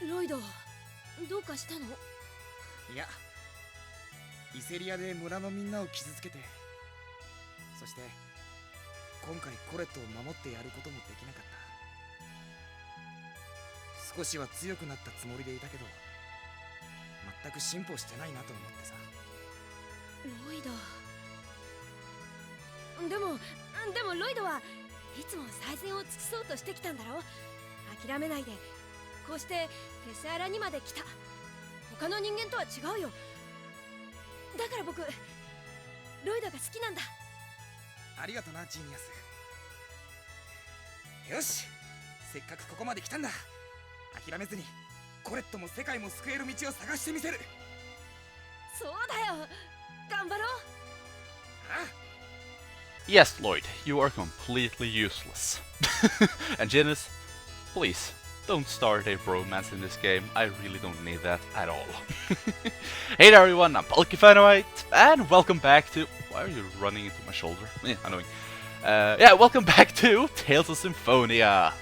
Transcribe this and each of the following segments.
ロイド、どうかしたの？いや、イセリアで村のみんなを傷つけて、そして今回コレットを守ってやることもできなかった。少しは強くなったつもりでいたけど、全く進歩してないなと思ってさ。ロイド、でもロイドはいつも最善を尽くそうとしてきたんだろ。諦めないでこうしてフェスアラにまで来た。他の人間とは違うよ。だから僕ロイドが好きなんだ。ありがとな、ジーニアス。よし、せっかくここまで来たんだ。諦めずにコレットも世界も救える道を探してみせる。そうだよ、頑張ろう。Yes, Lloyd, you are completely useless. And Genis, please, don't start a romance in this game. I really don't need that at all. Hey there everyone, I'm Palkifanoite, and welcome back to... Why are you running into my shoulder? Annoying. Welcome back to Tales of Symphonia.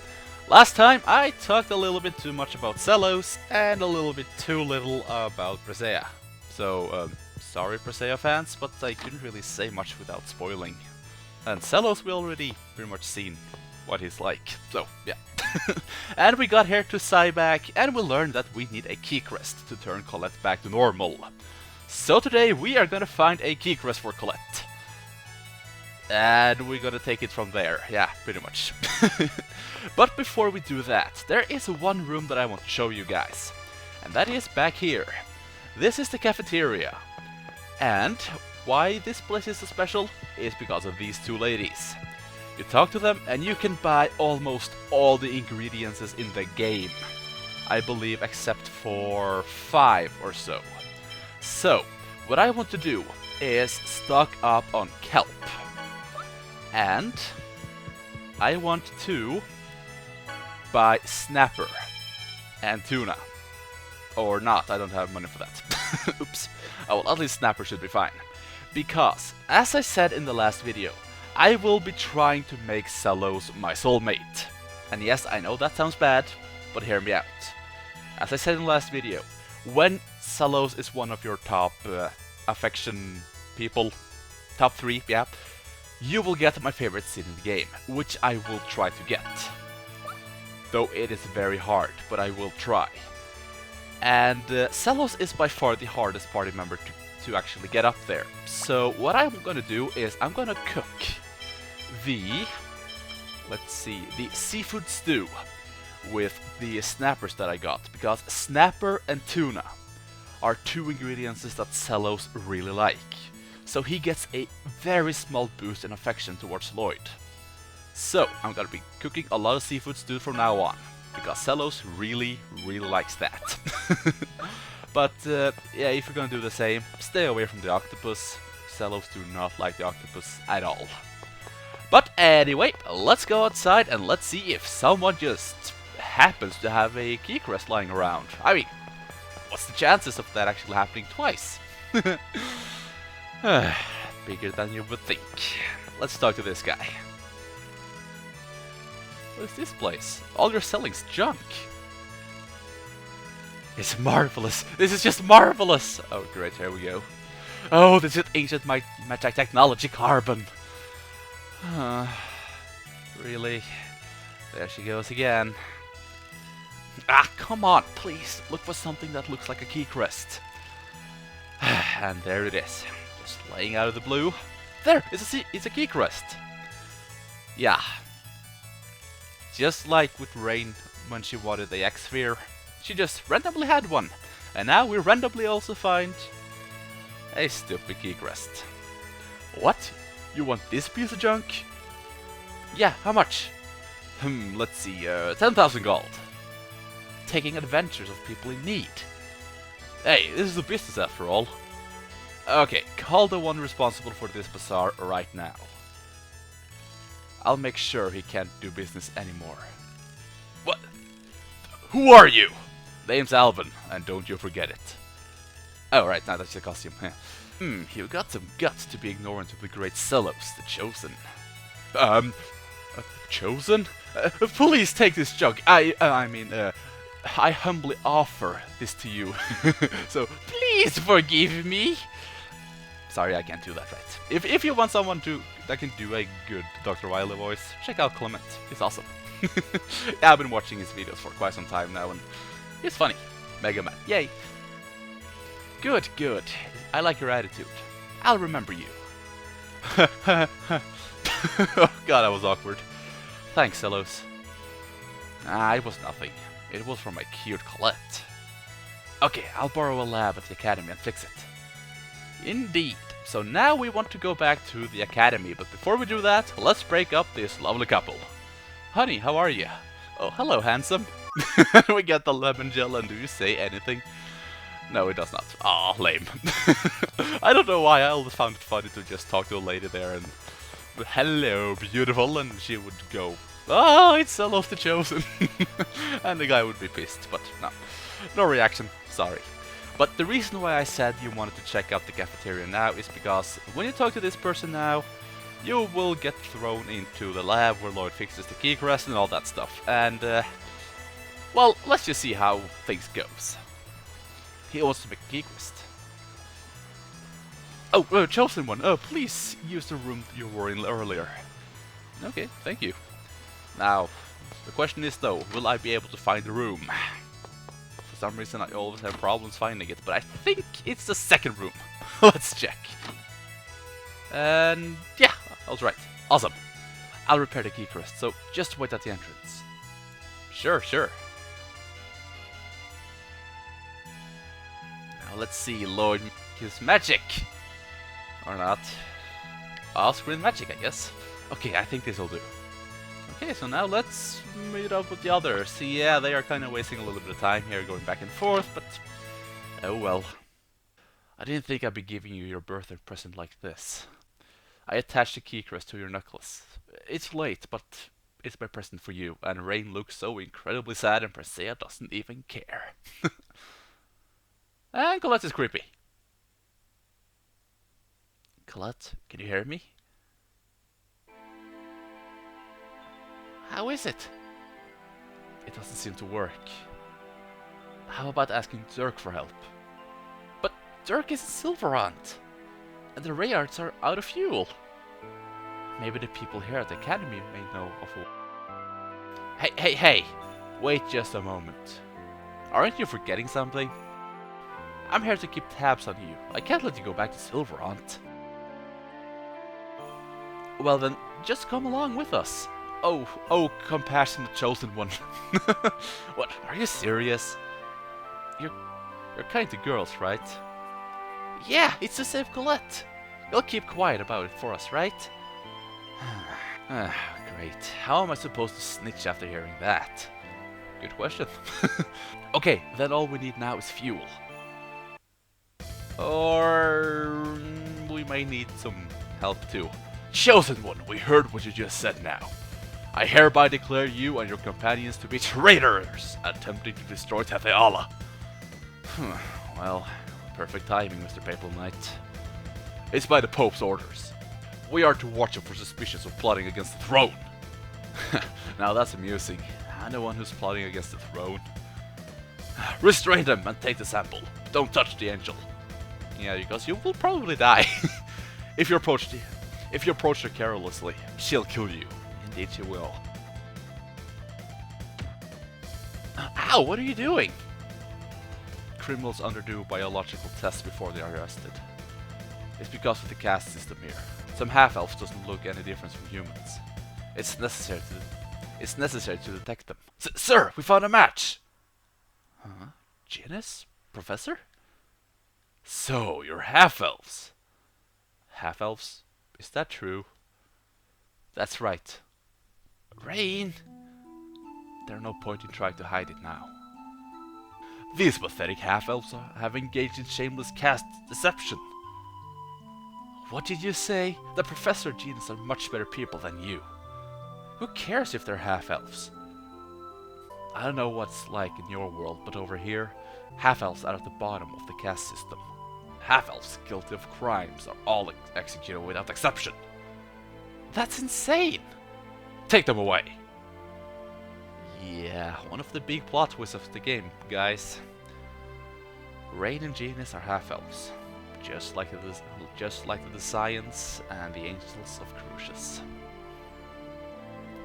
Last time I talked a little bit too much about Zelos, and a little bit too little about Presea. So, sorry Presea fans, but I couldn't really say much without spoiling. And Zelos, we already pretty much seen what he's like, so yeah. And we got here to Cyback, and we learned that we need a key crest to turn Colette back to normal. So today we are gonna find a key crest for Colette. And we're gonna take it from there, yeah, pretty much. But before we do that, there is one room that I want to show you guys. And that is back here. This is the cafeteria. And why this place is so special is because of these two ladies. You talk to them and you can buy almost all the ingredients in the game. I believe except for 5 or so. So, what I want to do is stock up on kelp. And I want to buy snapper and tuna. Or not, I don't have money for that. Oops. Oh, well, at least snapper should be fine. Because, as I said in the last video, I will be trying to make Zelos my soulmate. And yes, I know that sounds bad, but hear me out. As I said in the last video, when Zelos is one of your top affection people, top 3, yeah, you will get my favorite scene in the game, which I will try to get. Though it is very hard, but I will try. And Zelos is by far the hardest party member to actually get up there. So what I'm gonna do is I'm gonna cook the, let's see, the seafood stew with the snappers that I got, because snapper and tuna are 2 ingredients that Zelos really like. So he gets a very small boost in affection towards LIoyd. So I'm gonna be cooking a lot of seafood stew from now on, because Zelos really likes that. But yeah, if you're gonna do the same, stay away from the octopus. Zelos do not like the octopus at all. But anyway, let's go outside and let's see if someone just happens to have a key crest lying around. I mean, what's the chances of that actually happening twice? Bigger than you would think. Let's talk to this guy. What is this place? All you're selling's junk. It's marvelous. This is just marvelous. Oh great, here we go. Oh, this is ancient magic technology carbon. Really? There she goes again. Ah, come on, please. Look for something that looks like a key crest. And there it is. Just laying out of the blue. There! It's a key crest. Yeah. Just like with Raine when she wanted the X-Sphere. She just randomly had one. And now we randomly also find a stupid key crest. What? You want this piece of junk? Yeah, how much? Let's see, 10,000 gold. Taking adventures of people in need. Hey, this is a business after all. Okay, call the one responsible for this bazaar right now. I'll make sure he can't do business anymore. What? Who are you? Name's Alvin, and don't you forget it. Oh, right, now that's your costume. You got some guts to be ignorant of the great Zelos, the Chosen. Chosen? Please take this junk. I mean, I humbly offer this to you. So please forgive me. Sorry, I can't do that right. If you want someone that can do a good Dr. Wily voice, check out Clement. He's awesome. Yeah, I've been watching his videos for quite some time now, and he's funny. Mega Man, yay. Good, good. I like your attitude. I'll remember you. Oh god, that was awkward. Thanks, Zelos. Ah, it was nothing. It was from my cute Colette. Okay, I'll borrow a lab at the academy and fix it. Indeed. So now we want to go back to the academy, but before we do that, let's break up this lovely couple. Honey, how are you? Oh, hello, handsome. We get the lemon gel, and do you say anything? No, it does not. Aw, lame. I don't know why, I always found it funny to just talk to a lady there and... Hello, beautiful, and she would go, oh, it's Zelos the Chosen. And the guy would be pissed, but no. No reaction, sorry. But the reason why I said you wanted to check out the cafeteria now is because when you talk to this person now, you will get thrown into the lab where LIoyd fixes the key crest and all that stuff. And, well, let's just see how things goes. He wants to make a key crest. Oh, Chosen One, please use the room you were in earlier. Okay, thank you. Now, the question is though, will I be able to find the room? For some reason I always have problems finding it, but I think it's the second room. Let's check. And yeah, I was right. Awesome. I'll repair the key crest, so just wait at the entrance. Sure, sure. Now let's see LIoyd his magic. Or not. Off-screen magic, I guess. Okay, I think this'll do. Okay, so now let's meet up with the others. Yeah, they are kind of wasting a little bit of time here going back and forth, but... oh well. I didn't think I'd be giving you your birthday present like this. I attached the key crest to your necklace. It's late, but it's my present for you, and Raine looks so incredibly sad and Presea doesn't even care. And Colette is creepy. Colette, can you hear me? How is it? It doesn't seem to work. How about asking Dirk for help? But Dirk is Silverant, and the ray arts are out of fuel. Maybe the people here at the academy may know of a... Hey! Wait just a moment. Aren't you forgetting something? I'm here to keep tabs on you. I can't let you go back to Silverant. Well then, just come along with us. Oh, compassionate Chosen One. What, are you serious? You're kind to girls, right? Yeah, it's to save Colette. You'll keep quiet about it for us, right? Great. How am I supposed to snitch after hearing that? Good question. Okay, then all we need now is fuel. Or... we may need some help too. Chosen One, we heard what you just said now. I hereby declare you and your companions to be traitors, attempting to destroy Tetheala. Well, perfect timing, Mr. Papal Knight. It's by the Pope's orders. We are to watch out for suspicions of plotting against the throne. Now that's amusing. Anyone who's plotting against the throne. Restrain them and take the sample. Don't touch the angel. Yeah, because you will probably die. If you approach her carelessly, she'll kill you. Indeed she will. Ow, what are you doing? Criminals undergo biological tests before they are arrested. It's because of the caste system here. Some Half Elves doesn't look any different from humans. It's necessary to detect them. Sir, we found a match! Huh? Genis? Professor? So, you're Half Elves. Half Elves? Is that true? That's right. Raine! There's no point in trying to hide it now. These pathetic half-elves have engaged in shameless caste deception. What did you say? The Professor Genis are much better people than you. Who cares if they're half-elves? I don't know what's like in your world, but over here, half-elves are at the bottom of the caste system. Half-elves guilty of crimes are all executed without exception. That's insane! Take them away! Yeah, one of the big plot twists of the game, guys. Raine and Genis are half elves, just like the Science and the Angels of Crucius.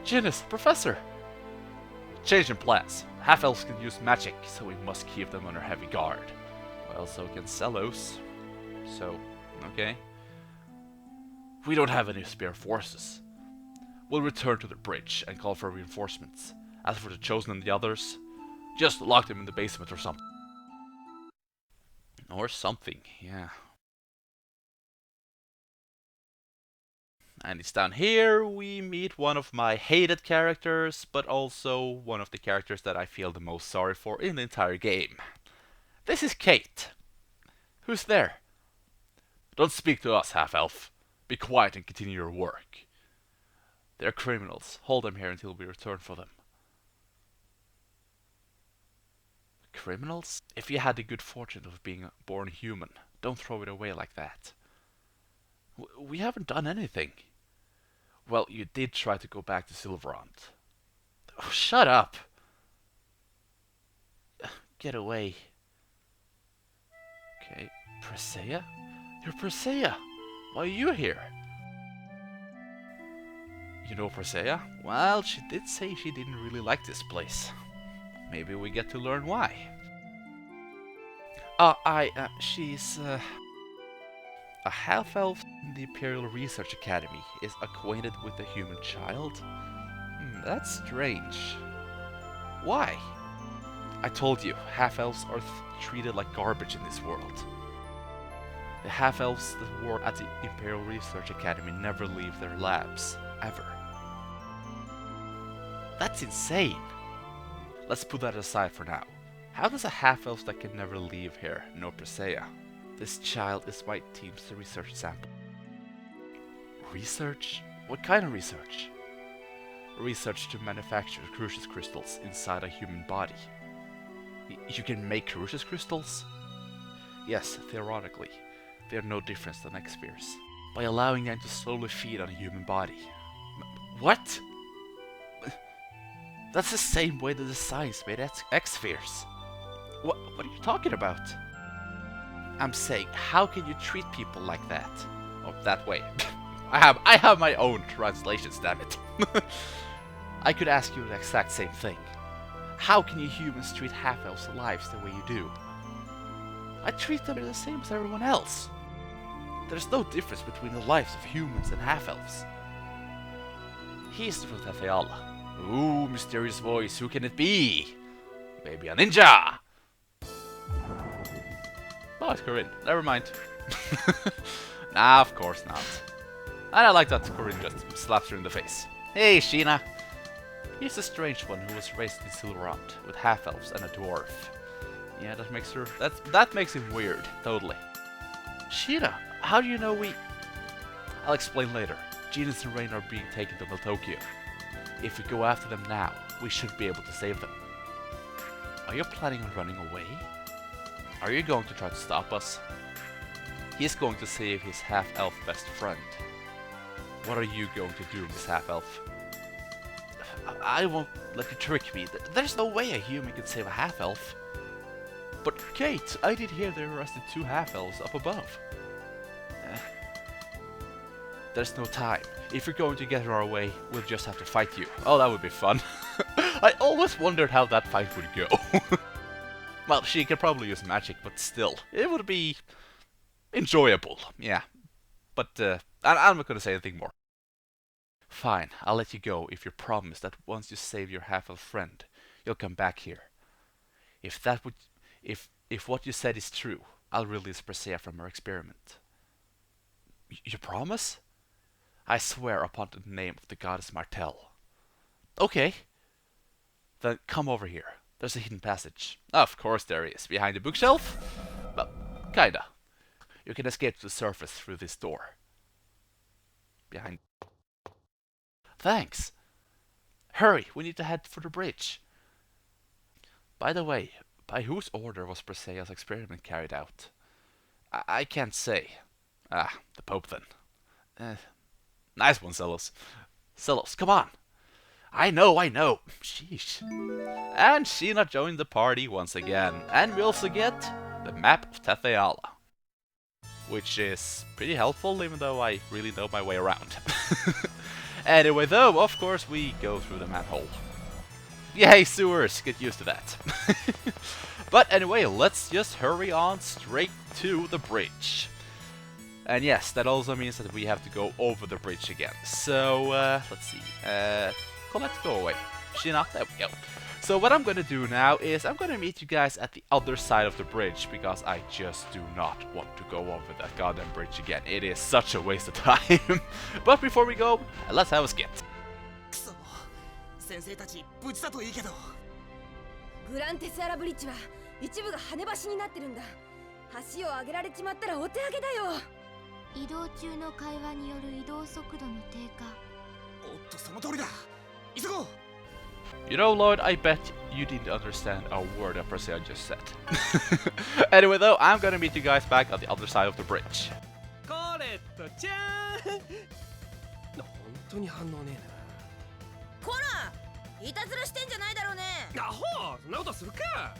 Genis, Professor! Change in plans. Half elves can use magic, so we must keep them under heavy guard. Well, so can Zelos. So, okay. We don't have any spare forces. We'll return to the bridge and call for reinforcements. As for the Chosen and the others, just lock them in the basement or something. Or something, yeah. And it's down here we meet one of my hated characters, but also one of the characters that I feel the most sorry for in the entire game. This is Kate. Who's there? Don't speak to us, half-elf. Be quiet and continue your work. They're criminals. Hold them here until we return for them. Criminals? If you had the good fortune of being born human, don't throw it away like that. We haven't done anything. Well, you did try to go back to Silverant. Oh, shut up! Get away. Okay, Presea? You're Presea! Why are you here? You know Presea? Well, she did say she didn't really like this place. Maybe we get to learn why. She's a half-elf in the Imperial Research Academy is acquainted with a human child? That's strange. Why? I told you, half-elves are treated like garbage in this world. The half-elves that work at the Imperial Research Academy never leave their labs, ever. That's insane! Let's put that aside for now. How does a half-elf that can never leave here know Presea? This child is my team's research sample. Research? What kind of research? Research to manufacture Crucius crystals inside a human body. You can make Crucius crystals? Yes, theoretically. They are no different than X-spheres. By allowing them to slowly feed on a human body. What? That's the same way that the Science made X-spheres. What are you talking about? I'm saying, how can you treat people like that? Oh, that way. I have my own translations, damn it. I could ask you the exact same thing. How can you humans treat half-elves' lives the way you do? I treat them the same as everyone else. There's no difference between the lives of humans and half-elves. He's from Tefeala. Ooh, mysterious voice, who can it be? Maybe a ninja! Oh, it's Corinne. Never mind. Nah, of course not. And I like that Corinne just slaps her in the face. Hey, Sheena! He's a strange one who was raised in Silverant with half-elves and a dwarf. Yeah, that makes her... That makes him weird, totally. Sheena, how do you know we... I'll explain later. Genis and Raine are being taken to Tokyo. If we go after them now, we should be able to save them. Are you planning on running away? Are you going to try to stop us? He's going to save his half-elf best friend. What are you going to do, Miss Half-Elf? I won't let you trick me. There's no way a human can save a half-elf. But Kate, I did hear they arrested 2 half-elves up above. There's no time. If you're going to get in our way, we'll just have to fight you. Oh, that would be fun. I always wondered how that fight would go. Well, she could probably use magic, but still, it would be enjoyable, yeah. But I'm not gonna say anything more. Fine, I'll let you go if you promise that once you save your half-elf friend, you'll come back here. If what you said is true, I'll release Presea from her experiment. You promise? I swear upon the name of the goddess Martel. Okay. Then come over here. There's a hidden passage. Of course there is. Behind the bookshelf? Well, kinda. You can escape to the surface through this door. Behind... Thanks! Hurry, we need to head for the bridge. By the way, by whose order was Presea's experiment carried out? I can't say. The Pope then. Nice one, Zelos. Zelos, come on! I know. Sheesh. And Sheena joined the party once again. And we also get the map of Tethayala, which is pretty helpful, even though I really know my way around. Anyway, though, of course, we go through the manhole. Yay, sewers! Get used to that. But anyway, let's just hurry on straight to the bridge. And yes, that also means that we have to go over the bridge again. So, let's see. Colette, go away. Sheena, there we go. So what I'm gonna do now is I'm gonna meet you guys at the other side of the bridge, because I just do not want to go over that goddamn bridge again. It is such a waste of time. But before we go, let's have a skip. 先生たち無事だといいけど。グランテスアラブリッジは一部が跳ね橋になってるんだ。橋を上げられちまったらお手上げだよ。移動中の会話による移動速度の低下。おっと、その通りだ。急ごう。You know, LIoyd, I bet you didn't understand a word that Presea just said. Anyway, though, I'm gonna meet you guys back on the other side of the bridge. コレットちゃん。本当に反応ねえな。こら、いたずらしてんじゃないだろうね。アホ、そんなことするか。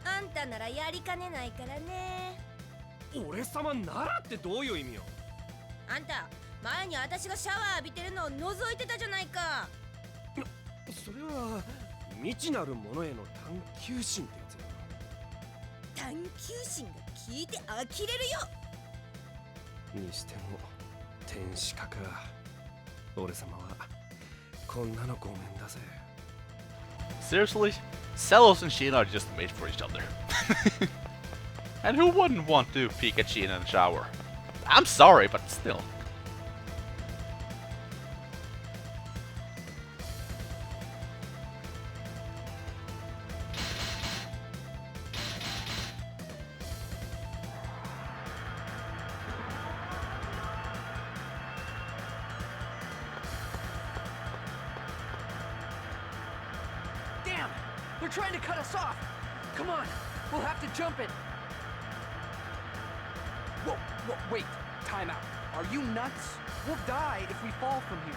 あんたならやりかねないからね。俺様ならってどういう意味よ。あんた、前に私がシャワー浴びてるのを覗いてたじゃないか。それは未知なるものへの探求心ってやつよ。探求心が聞いて呆れるよ。にしても天使かか。俺様はこんなのごめんだぜ。 Seriously? Zelos and Sheena are just made for each other. And who wouldn't want to peek at Sheena in the shower? I'm sorry, but still. Damn! They're trying to cut us off! Come on! We'll have to jump it! Whoa! Wait! Time out. Are you nuts? We'll die if we fall from here.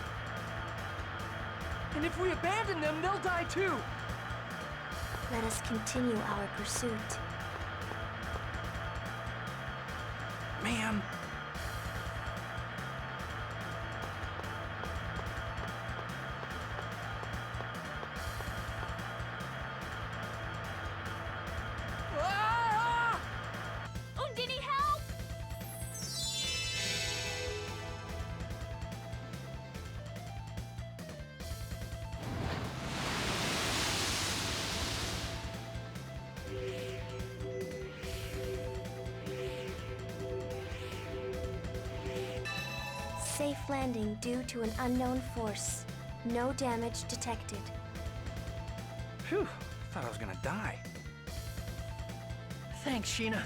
And if we abandon them, they'll die too! Let us continue our pursuit. Man! Safe landing due to an unknown force. No damage detected. Phew, thought I was gonna die. Thanks, Sheena.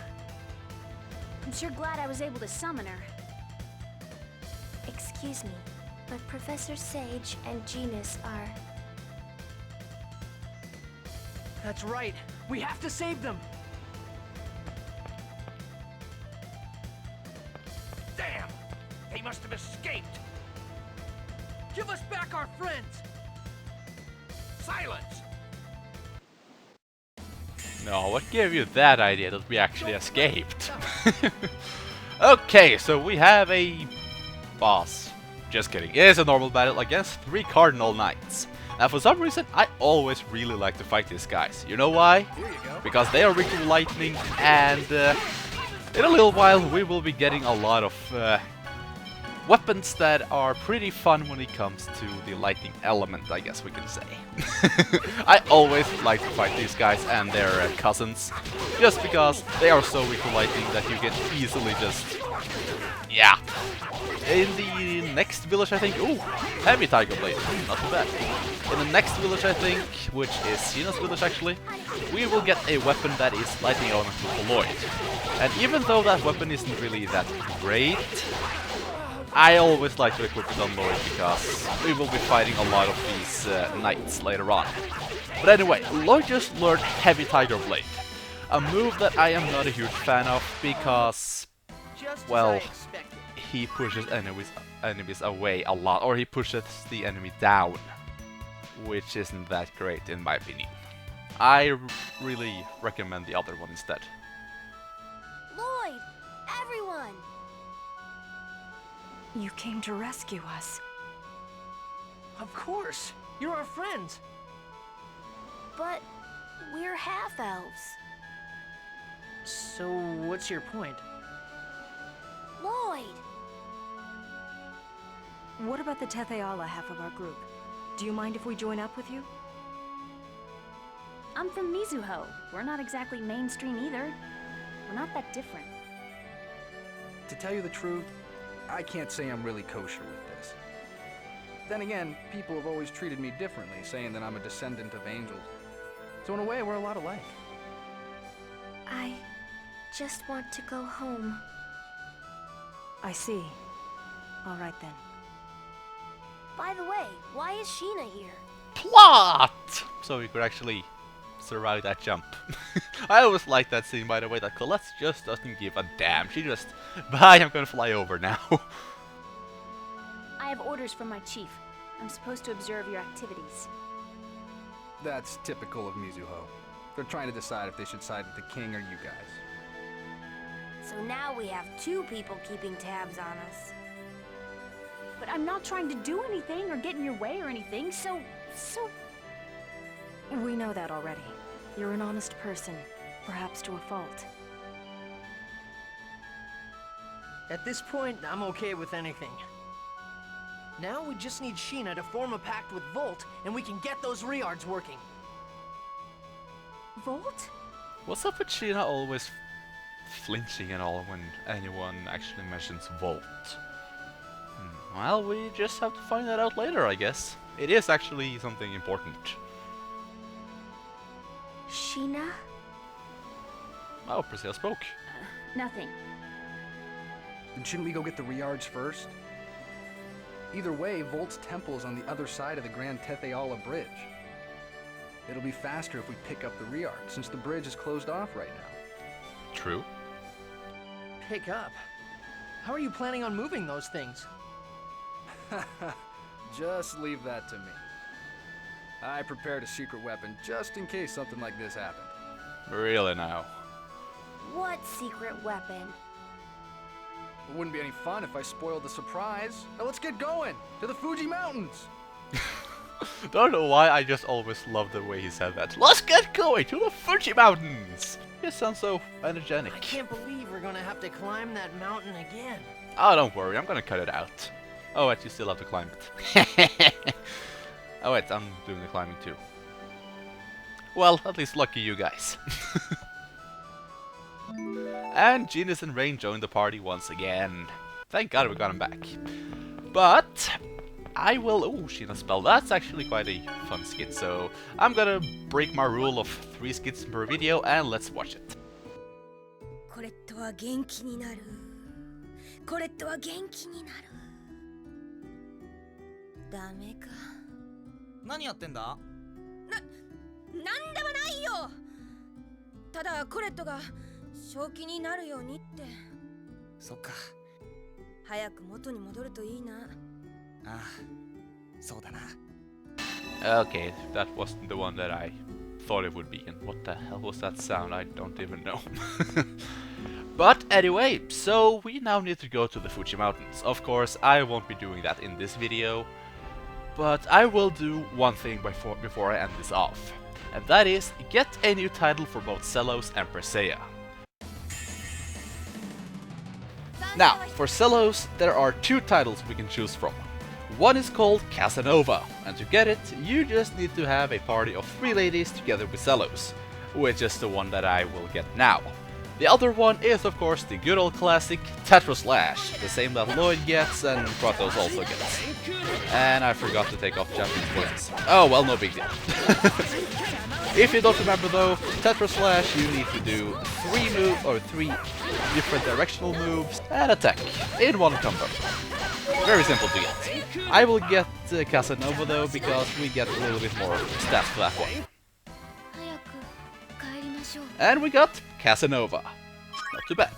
I'm sure glad I was able to summon her. Excuse me, but Professor Sage and Genis are... That's right. We have to save them. Damn! They must have escaped. Give us back our friends. Silence! No, what gave you that idea that we actually escaped? Okay, so we have a boss. Just kidding. It is a normal battle against 3 Cardinal Knights. Now, for some reason, I always really like to fight these guys. You know why? Because they are weak to lightning, and in a little while we will be getting a lot of weapons that are pretty fun when it comes to the lightning element, I guess we can say. I always like to fight these guys and their cousins, just because they are so weak to lightning that you can easily just... yeah. In the next village, I think... ooh, heavy Tiger Blade, not too bad. In the next village, I think, which is Sheena's village actually, we will get a weapon that is lightning element with LIoyd. And even though that weapon isn't really that great, I always like to equip it on LIoyd because we will be fighting a lot of these knights later on. But anyway, LIoyd just learned Heavy Tiger Blade, a move that I am not a huge fan of because, well, he pushes enemies away a lot, or he pushes the enemy down. which isn't that great in my opinion. I really recommend the other one instead. LIoyd! Everyone! You came to rescue us. Of course! You're our friends! But we're Half Elves. So, what's your point? LIoyd! What about the Tetheala half of our group? Do you mind if we join up with you? I'm from Mizuho. We're not exactly mainstream either. We're not that different. To tell you the truth, I can't say I'm really kosher with this. Then again, people have always treated me differently, saying that I'm a descendant of angels. So in a way, we're a lot alike. I just want to go home. I see. All right then. By the way, why is Sheena here? Plot! So we could actually survive that jump. I always like that scene, by the way, that Colette just doesn't give a damn. She just, bye, I'm gonna fly over now. I have orders from my chief. I'm supposed to observe your activities. That's typical of Mizuho. They're trying to decide if they should side with the king or you guys. So now we have two people keeping tabs on us. But I'm not trying to do anything or get in your way or anything, so... We know that already. You're an honest person, perhaps to a fault. At this point, I'm okay with anything. Now we just need Sheena to form a pact with Volt, and we can get those Riards working. Volt? What's up with Sheena always flinching and all when anyone actually mentions Volt? Well, we just have to find that out later, I guess. It is actually something important. Sheena? Oh, Presea spoke. Nothing. Then shouldn't we go get the Riards first? Either way, Volt's temple is on the other side of the Grand Tetheala Bridge. It'll be faster if we pick up the Riards, since the bridge is closed off right now. True. Pick up? How are you planning on moving those things? Just leave that to me. I prepared a secret weapon just in case something like this happened. Really now. What secret weapon? It wouldn't be any fun if I spoiled the surprise. Now let's get going! To the Fuji Mountains! Don't know why, I just always love the way he said that. Let's get going to the Fuji Mountains! It sounds so energetic. I can't believe we're gonna have to climb that mountain again. Oh, don't worry, I'm gonna cut it out. Oh wait, you still have to climb it. Oh wait, I'm doing the climbing too. Well, at least lucky you guys. And Genis and Raine joined the party once again. Thank God we got him back. But I will... Oh, Sheena spell. That's actually quite a fun skit, so I'm gonna break my rule of 3 skits per video and let's watch it. コレットは元気になる。コレットは元気になる。ダメか。何やってんだ？なんでもないよ。ただコレットが正気になるようにって。そっか。早く元に戻るといいな。ああ、そうだな。Okay, that wasn't the one that I thought it would be. And what the hell was that sound? I don't even know. But anyway, so we now need to go to the Fuji Mountains. Of course, I won't be doing that in this video. But I will do one thing before I end this off. And that is, get a new title for both Zelos and Presea. Now, for Zelos, there are 2 titles we can choose from. One is called Casanova, and to get it, you just need to have a party of 3 ladies together with Zelos, which is the one that I will get now. The other one is of course the good old classic Tetraslash, the same that LIoyd gets and Kratos also gets. And I forgot to take off Japanese bullets. Oh well, no big deal. If you don't remember though, Tetraslash you need to do 3 different directional moves and attack in one combo. Very simple to get. I will get Casanova though because we get a little bit more stats for that one. And we got Casanova. Not too bad.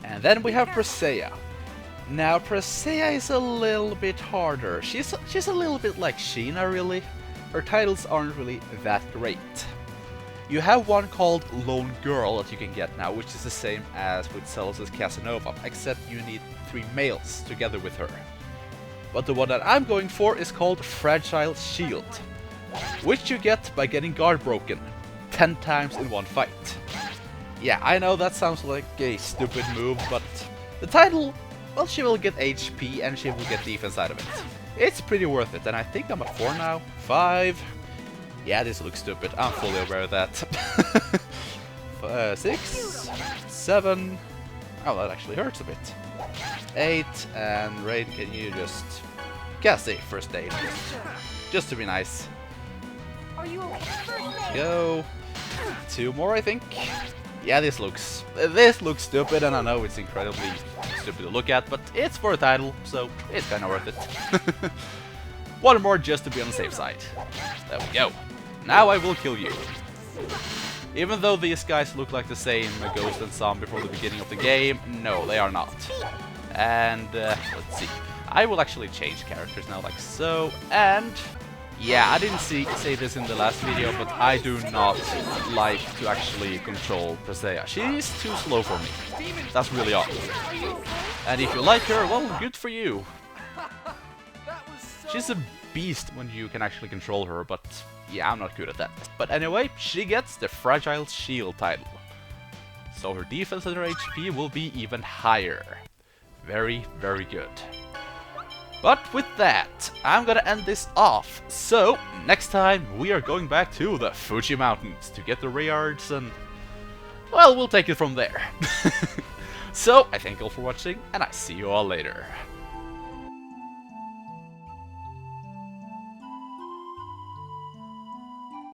And then we have Presea. Now Presea is a little bit harder. She's a little bit like Sheena, really. Her titles aren't really that great. You have one called Lone Girl that you can get now, which is the same as with Zelos' Casanova, except you need 3 males together with her. But the one that I'm going for is called Fragile Shield, which you get by getting guard broken 10 times in one fight. Yeah, I know that sounds like a stupid move, but the title, well, she will get HP and she will get defense out of it. It's pretty worth it, and I think I'm at 4 now. 5. Yeah, this looks stupid. I'm fully aware of that. 6. 7. Oh, that actually hurts a bit. 8. And Raine, can you just cast a first aid? Just to be nice. Are you okay? Go. 2 more, I think. Yeah, this looks stupid, and I know it's incredibly stupid to look at, but it's for a title, so it's kind of worth it. 1 more just to be on the safe side. There we go. Now I will kill you. Even though these guys look like the same ghost and zombie from the beginning of the game, no, they are not. And let's see. I will actually change characters now, like so. And yeah, I didn't say this in the last video, but I do not like to actually control Presea. She's too slow for me. That's really odd. And if you like her, well, good for you. She's a beast when you can actually control her, but yeah, I'm not good at that. But anyway, she gets the Fragile Shield title. So her defense and her HP will be even higher. Very, very good. But with that, I'm gonna end this off. So, next time we are going back to the Fuji Mountains to get the reards and, well, we'll take it from there. So, I thank you all for watching, and I see you all later.